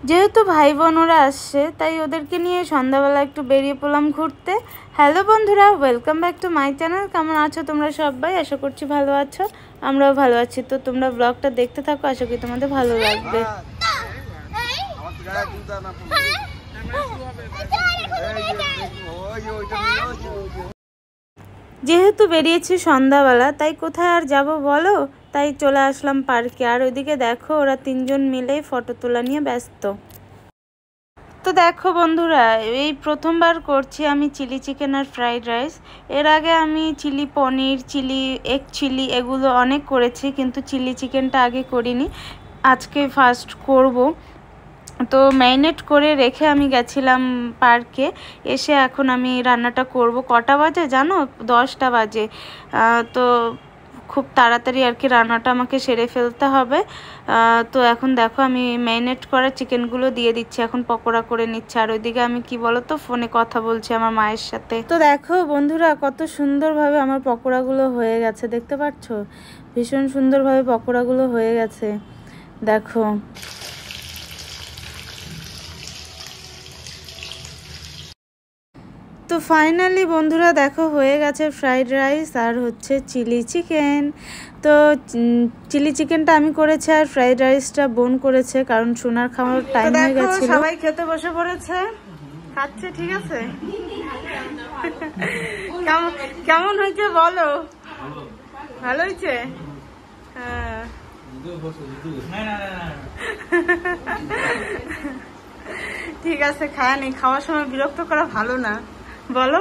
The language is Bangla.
যেহেতু ভাই বোনরা আসছে তাই ওদেরকে নিয়ে সন্ধ্যাবেলা একটু বেরিয়ে পড়লাম ঘুরতে। হ্যালো বন্ধুরা, welcome back to my channel. কেমন আছো তোমরা সবাই? আশা করছি ভালো আছো, আমরাও ভালো আছি। তো তোমরা ব্লগটা দেখতে থাকো, আশা করি তোমাদের ভালো লাগবে। যেহেতু বেরিয়েছি সন্ধ্যাবেলা তাই কোথায় আর যাব বলো, তাই চলে আসলাম পার্কে। আর ওইদিকে দেখো ওরা তিনজন মিলেই ফটো তোলা নিয়ে ব্যস্ত। তো দেখো বন্ধুরা, এই প্রথমবার করছি আমি চিলি চিকেন আর ফ্রাইড রাইস। এর আগে আমি চিলি পনির, চিলি এগ চিলি এগুলো অনেক করেছি, কিন্তু চিলি চিকেনটা আগে করিনি, আজকে ফার্স্ট করব। তো ম্যারিনেট করে রেখে আমি গেছিলাম পার্কে। এসে এখন আমি রান্নাটা করব। কটা বাজে জানো? 10টা বাজে। তো খুব তাড়াতাড়ি আর কি রান্নাটা আমাকে সেরে ফেলতে হবে। তো এখন দেখো আমি ম্যারিনেট করা চিকেনগুলো দিয়ে দিচ্ছি, এখন পকোড়া করে নিচ্ছে। আর ওইদিকে আমি কি বলো তো ফোনে কথা বলছি আমার মায়ের সাথে। তো দেখো বন্ধুরা, কত সুন্দরভাবে আমার পকোড়াগুলো হয়ে গেছে, দেখতে পাচ্ছ? ভীষণ সুন্দরভাবে পকোড়াগুলো হয়ে গেছে, দেখো। তো ফাইনালি বন্ধুরা দেখো হয়ে গেছে ফ্রাইড রাইস আর হচ্ছে চিলি চিকেন। তো চিলি চিকেনটা আমি করেছি আর ফ্রাইড রাইসটা বোন করেছে, কারণ সোনার খাওয়ার টাইম হয়ে গেছিল। সবাই খেতে বসে পড়েছে, খাচ্ছে, ঠিক আছে? কেমন হয়েছে বলো? ভালো হয়েছে? হ্যাঁ, ঠিক আছে, খায় নি। খাওয়ার সময় বিরক্ত করা ভালো না, বলো?